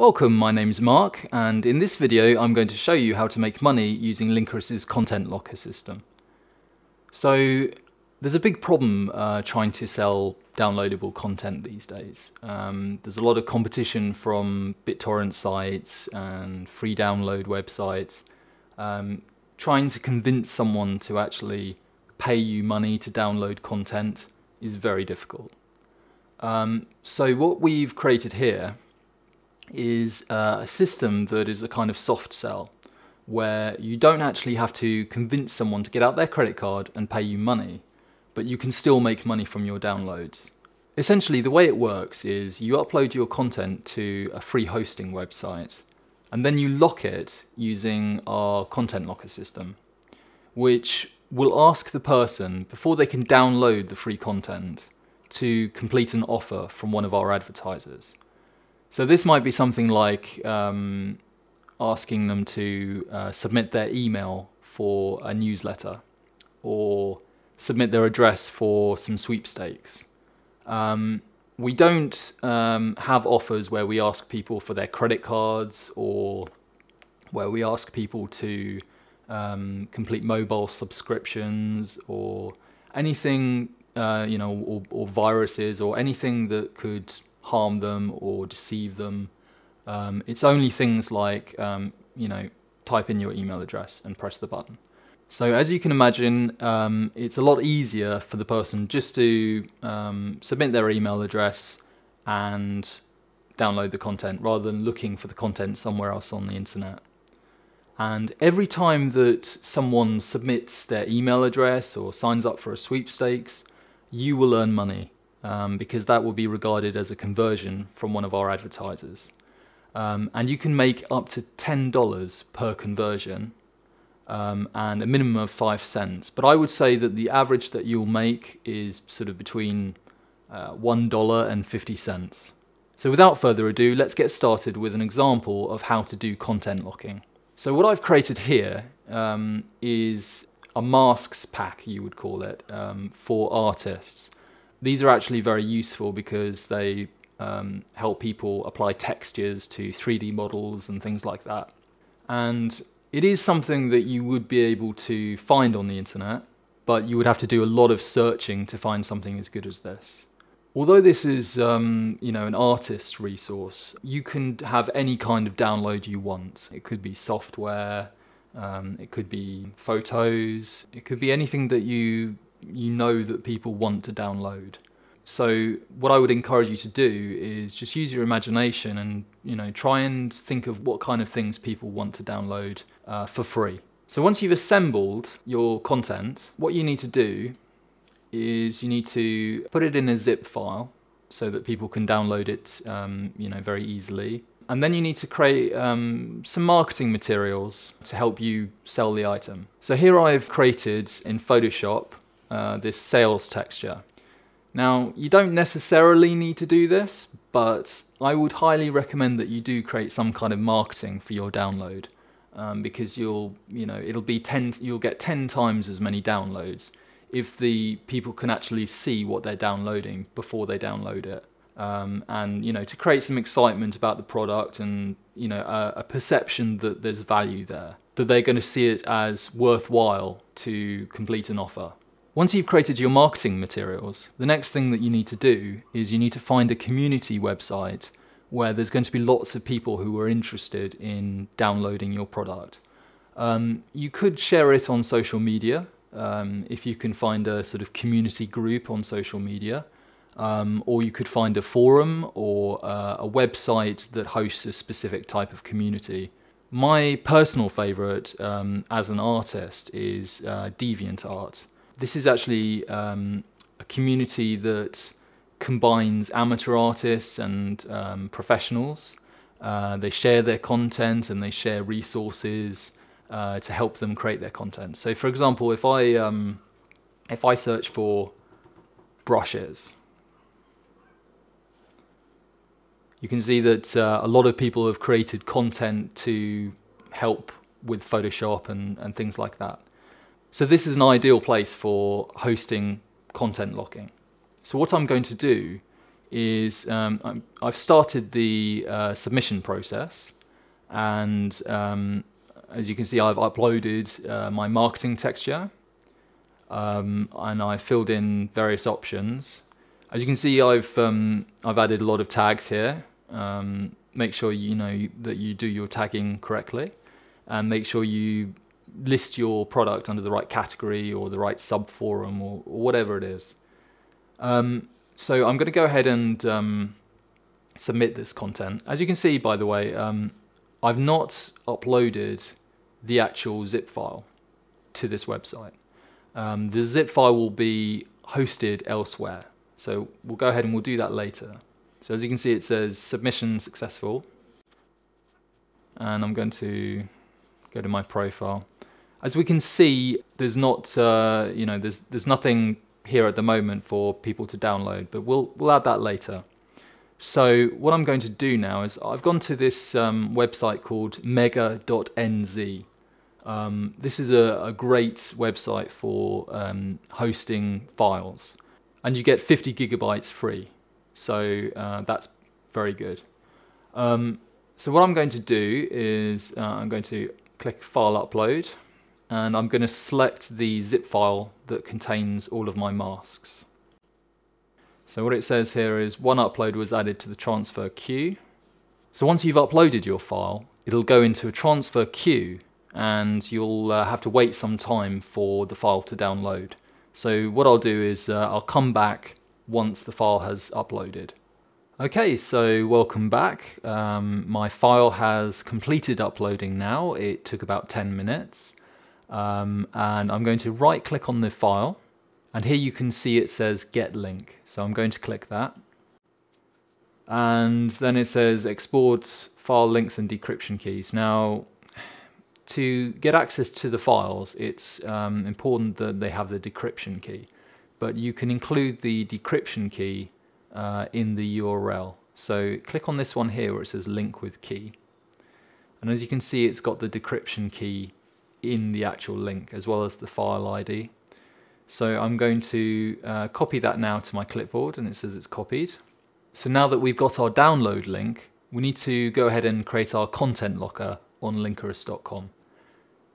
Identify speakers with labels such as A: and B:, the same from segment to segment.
A: Welcome, my name's Mark, and in this video I'm going to show you how to make money using Linkrus's content locker system. So there's a big problem trying to sell downloadable content these days. There's a lot of competition from BitTorrent sites and free download websites. Trying to convince someone to actually pay you money to download content is very difficult. So what we've created here is a system that is a kind of soft sell, where you don't actually have to convince someone to get out their credit card and pay you money, but you can still make money from your downloads. Essentially, the way it works is you upload your content to a free hosting website, and then you lock it using our content locker system, which will ask the person, before they can download the free content, to complete an offer from one of our advertisers. So this might be something like asking them to submit their email for a newsletter or submit their address for some sweepstakes. We don't have offers where we ask people for their credit cards or where we ask people to complete mobile subscriptions or anything, or viruses or anything that could harm them or deceive them. It's only things like, type in your email address and press the button. So as you can imagine, it's a lot easier for the person just to submit their email address and download the content rather than looking for the content somewhere else on the internet. And every time that someone submits their email address or signs up for a sweepstakes, you will earn money. Because that will be regarded as a conversion from one of our advertisers. And you can make up to $10 per conversion and a minimum of 5 cents. But I would say that the average that you'll make is sort of between $1 and 50 cents. So without further ado, let's get started with an example of how to do content locking. So what I've created here is a masks pack, you would call it, for artists. These are actually very useful because they help people apply textures to 3D models and things like that. And it is something that you would be able to find on the internet, but you would have to do a lot of searching to find something as good as this. Although this is an artist's resource, you can have any kind of download you want. It could be software, it could be photos, it could be anything that you know that people want to download. So what I would encourage you to do is just use your imagination and try and think of what kind of things people want to download for free. So once you've assembled your content, what you need to do is you need to put it in a zip file so that people can download it very easily. And then you need to create some marketing materials to help you sell the item. So here I've created in Photoshop this sales texture. Now, you don't necessarily need to do this, but I would highly recommend that you do create some kind of marketing for your download, because you'll get 10 times as many downloads if the people can actually see what they're downloading before they download it. And to create some excitement about the product and a perception that there's value there, that they're going to see it as worthwhile to complete an offer. Once you've created your marketing materials, the next thing that you need to do is you need to find a community website where there's going to be lots of people who are interested in downloading your product. You could share it on social media, if you can find a sort of community group on social media, or you could find a forum or a website that hosts a specific type of community. My personal favorite as an artist is DeviantArt. This is actually a community that combines amateur artists and professionals. They share their content and they share resources to help them create their content. So for example, if I search for brushes, you can see that a lot of people have created content to help with Photoshop and things like that. So this is an ideal place for hosting content locking. So what I'm going to do is I've started the submission process, and as you can see, I've uploaded my marketing texture, and I filled in various options. As you can see, I've added a lot of tags here. Make sure you know that you do your tagging correctly, and make sure you list your product under the right category or the right subforum or whatever it is. So I'm going to go ahead and submit this content. As you can see, by the way, I've not uploaded the actual zip file to this website. The zip file will be hosted elsewhere. So we'll go ahead and we'll do that later. So as you can see, it says submission successful. And I'm going to go to my profile. As we can see, there's not, there's nothing here at the moment for people to download, but we'll add that later. So what I'm going to do now is I've gone to this website called mega.nz. This is a great website for hosting files, and you get 50 gigabytes free. So that's very good. So what I'm going to do is I'm going to click File Upload, and I'm going to select the zip file that contains all of my masks. So what it says here is one upload was added to the transfer queue. So once you've uploaded your file, it'll go into a transfer queue, and you'll have to wait some time for the file to download. So what I'll do is I'll come back once the file has uploaded. Okay, so welcome back. My file has completed uploading now. It took about 10 minutes. And I'm going to right click on the file, and here you can see it says get link. So I'm going to click that. And then it says export file links and decryption keys. Now, to get access to the files, it's important that they have the decryption key, but you can include the decryption key in the URL. So click on this one here where it says link with key. And as you can see, it's got the decryption key in the actual link as well as the file ID. So I'm going to copy that now to my clipboard, and it says it's copied. So now that we've got our download link, we need to go ahead and create our content locker on Linkerous.com.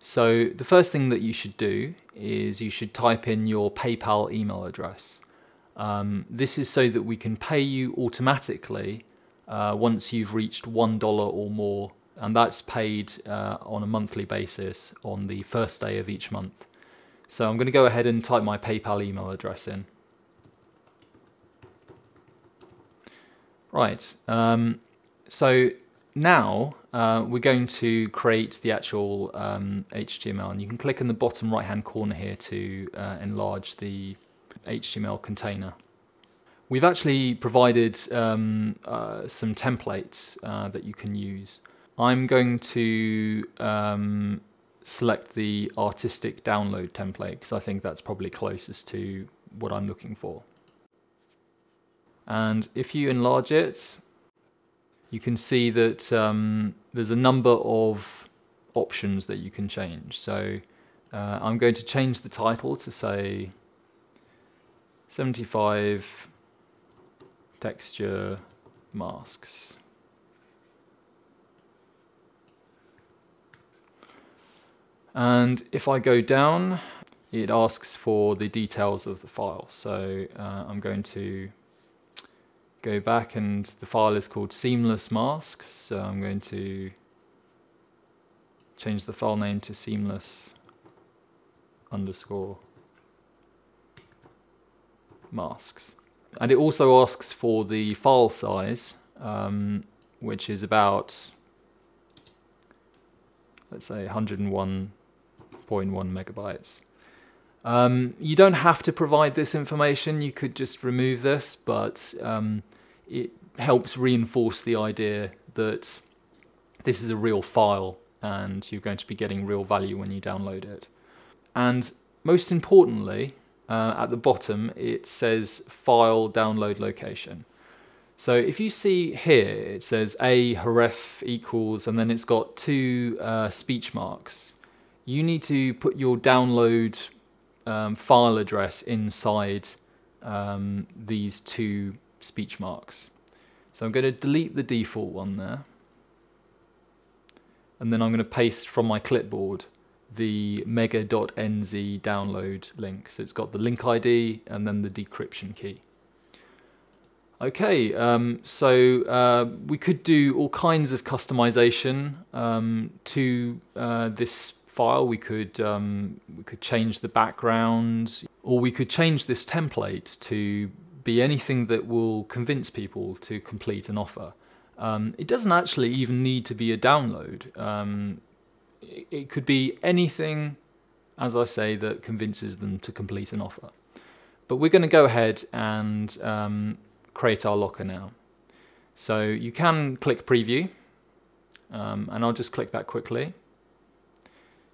A: So the first thing that you should do is you should type in your PayPal email address. This is so that we can pay you automatically once you've reached $1 or more, and that's paid on a monthly basis on the first day of each month. So I'm going to go ahead and type my PayPal email address in. Right, so now we're going to create the actual HTML, and you can click in the bottom right hand corner here to enlarge the HTML container. We've actually provided some templates that you can use. I'm going to select the artistic download template because I think that's probably closest to what I'm looking for. And if you enlarge it, you can see that there's a number of options that you can change. So I'm going to change the title to say 75 texture masks. And if I go down, it asks for the details of the file. So I'm going to go back, and the file is called Seamless Masks. So I'm going to change the file name to seamless_masks. And it also asks for the file size, which is about, let's say, 101.1 megabytes. You don't have to provide this information, you could just remove this, but it helps reinforce the idea that this is a real file and you're going to be getting real value when you download it. And most importantly, at the bottom it says file download location. So if you see here, it says a href equals, and then it's got two speech marks. You need to put your download file address inside these two speech marks. So I'm going to delete the default one there. And then I'm going to paste from my clipboard the mega.nz download link. So it's got the link ID and then the decryption key. Okay, so we could do all kinds of customization to this file. We could change the background, or we could change this template to be anything that will convince people to complete an offer. It doesn't actually even need to be a download. It could be anything, as I say, that convinces them to complete an offer. But we're going to go ahead and create our locker now. So you can click preview, and I'll just click that quickly.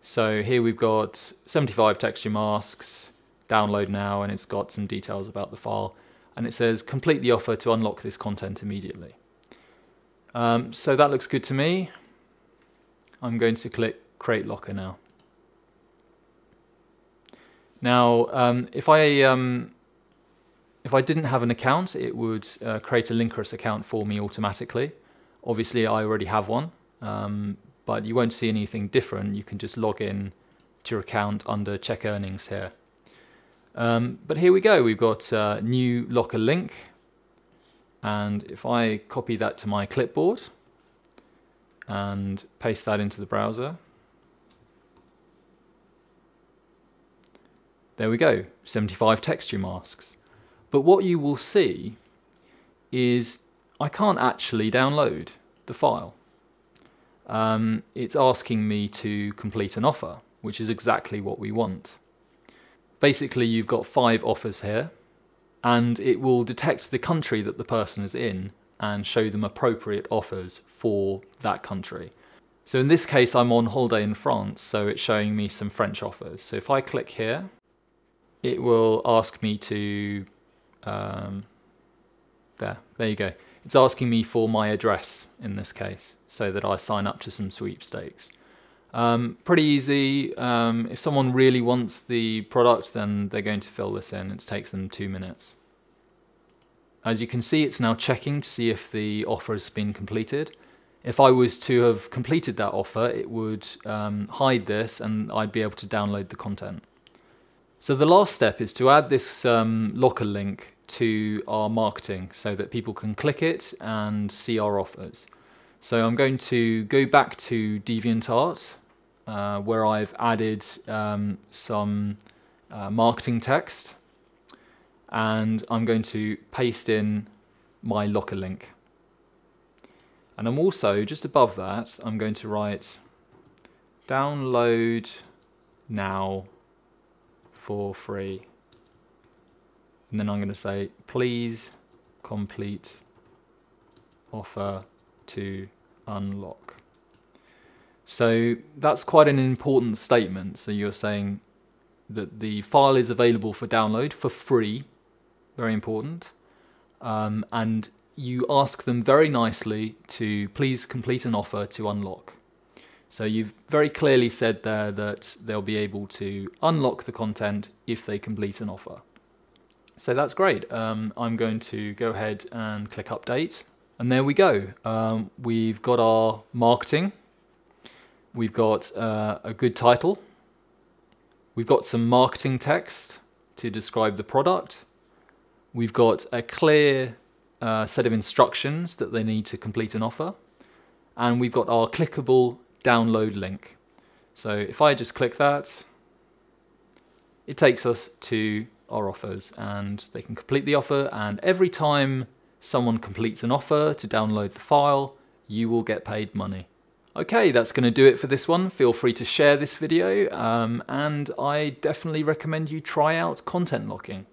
A: So here we've got 75 texture masks, download now, and it's got some details about the file, and it says complete the offer to unlock this content immediately. So that looks good to me. I'm going to click create locker now. Now if I didn't have an account, it would create a Linkerous account for me automatically. Obviously I already have one, but you won't see anything different. You can just log in to your account under check earnings here. But here we go, we've got a new locker link, and if I copy that to my clipboard and paste that into the browser, there we go, 75 texture masks. But what you will see is I can't actually download the file. It's asking me to complete an offer, which is exactly what we want. Basically, you've got 5 offers here, and it will detect the country that the person is in and show them appropriate offers for that country. So in this case, I'm on holiday in France, so it's showing me some French offers. So if I click here, it will ask me to, there you go. It's asking me for my address in this case, so that I sign up to some sweepstakes. Pretty easy. If someone really wants the product, then they're going to fill this in. It takes them 2 minutes. As you can see, it's now checking to see if the offer has been completed. If I was to have completed that offer, it would hide this and I'd be able to download the content. So the last step is to add this locker link to our marketing so that people can click it and see our offers. So I'm going to go back to DeviantArt, where I've added some marketing text, and I'm going to paste in my locker link. And I'm also, just above that, I'm going to write download now for free. And then I'm going to say, please complete offer to unlock. So that's quite an important statement. So you're saying that the file is available for download for free, very important, and you ask them very nicely to please complete an offer to unlock. So you've very clearly said there that they'll be able to unlock the content if they complete an offer. So that's great. I'm going to go ahead and click update. And there we go. We've got our marketing. We've got a good title. We've got some marketing text to describe the product. We've got a clear set of instructions that they need to complete an offer. And we've got our clickable download link. So if I just click that, it takes us to our offers and they can complete the offer, and every time someone completes an offer to download the file, you will get paid money. Okay, that's going to do it for this one. Feel free to share this video, and I definitely recommend you try out content locking.